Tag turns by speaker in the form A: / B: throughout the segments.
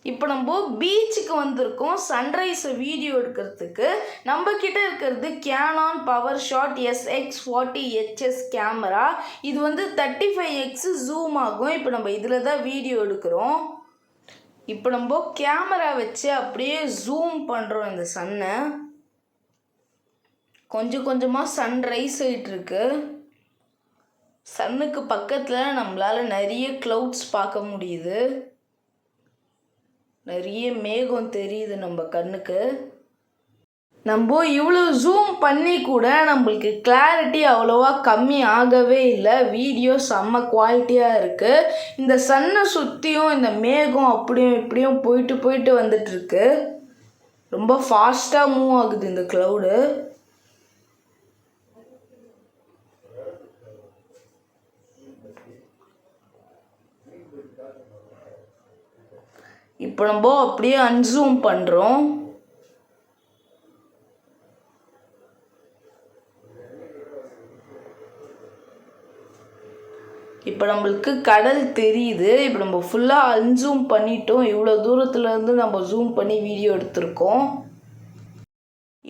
A: இப்போ நம்ம பீச்சுக்கு வந்திருக்கோம் சன்ரைஸை வீடியோ எடுக்கிறதுக்கு. நம்ம கிட்ட இருக்கிறது கேனான் பவர்ஷாட் SX40HS கேமரா. இது வந்து 35x ஜூம் ஆகும். இப்போ நம்ம இதில் தான் வீடியோ எடுக்கிறோம். இப்போ நம்ம கேமரா வச்சு அப்படியே ஜூம் பண்ணுறோம். இந்த சன்னை கொஞ்சம் கொஞ்சமாக சன்ரைஸ் ஆகிட்டுருக்கு. சன்னுக்கு பக்கத்தில் நம்மளால் நிறைய க்ளவுட்ஸ் பார்க்க முடியுது. நிறைய மேகம் தெரியுது நம்ம கண்ணுக்கு. நம்ம இவ்வளோ ஜூம் பண்ணி கூட நம்மளுக்கு கிளாரிட்டி அவ்வளோவா கம்மி ஆகவே இல்லை. வீடியோ செம்ம குவாலிட்டியாக இருக்குது. இந்த சன்னை சுற்றியும் இந்த மேகம் அப்படியும் இப்படியும் போயிட்டு போயிட்டு வந்துட்டுருக்கு. ரொம்ப ஃபாஸ்ட்டாக மூவ் ஆகுது இந்த க்ளவுடு. இப்போ நம்ம அப்படியே அன்சூம் பண்ணுறோம். இப்போ நம்மளுக்கு கடல் தெரியுது. இப்போ நம்ம ஃபுல்லாக அன்சூம் பண்ணிட்டோம். இவ்வளோ தூரத்துலேருந்து நம்ம ஜூம் பண்ணி வீடியோ எடுத்திருக்கோம்.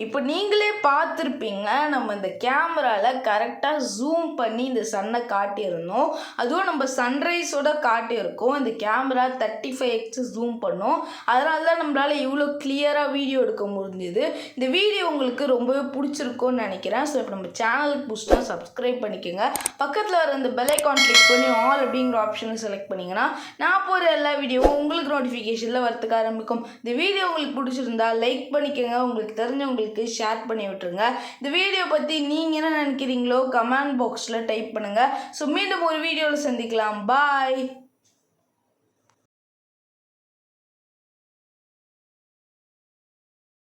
A: இப்போ நீங்களே பார்த்துருப்பீங்க, நம்ம இந்த கேமராவில் கரெக்டாக ஜூம் பண்ணி இந்த சன்னை காட்டியிருந்தோம். அதுவும் நம்ம சன்ரைஸோட காட்டியிருக்கோம். இந்த கேமரா 35x ஜூம் பண்ணோம். அதனால தான் நம்மளால் இவ்வளோ கிளியராக வீடியோ எடுக்க முடிஞ்சுது. இந்த வீடியோ உங்களுக்கு ரொம்பவே பிடிச்சிருக்கும்னு நினைக்கிறேன். ஸோ இப்போ நம்ம சேனலுக்கு புதுசாக சப்ஸ்கிரைப் பண்ணிக்கோங்க. பக்கத்தில் வர இந்த பெல் ஐக்கான் கிளிக் பண்ணி ஆல் அப்படிங்கிற ஆப்ஷனை செலக்ட் பண்ணிங்கன்னா நான் போகிற எல்லா வீடியோவும் உங்களுக்கு நோட்டிஃபிகேஷனில் வரத்துக்கு ஆரம்பிக்கும். இந்த வீடியோ உங்களுக்கு பிடிச்சிருந்தா லைக் பண்ணிக்கோங்க. உங்களுக்கு தெரிஞ்சவங்களுக்கு ஷேர் பண்ணி விட்டுருங்க. இந்த வீடியோ பற்றி நீங்கள் என்ன நினைக்கிறீங்களோ கமெண்ட் பாக்ஸில் டைப் பண்ணுங்கள். ஸோ மீண்டும் ஒரு வீடியோவில் சந்திக்கலாம். பாய்.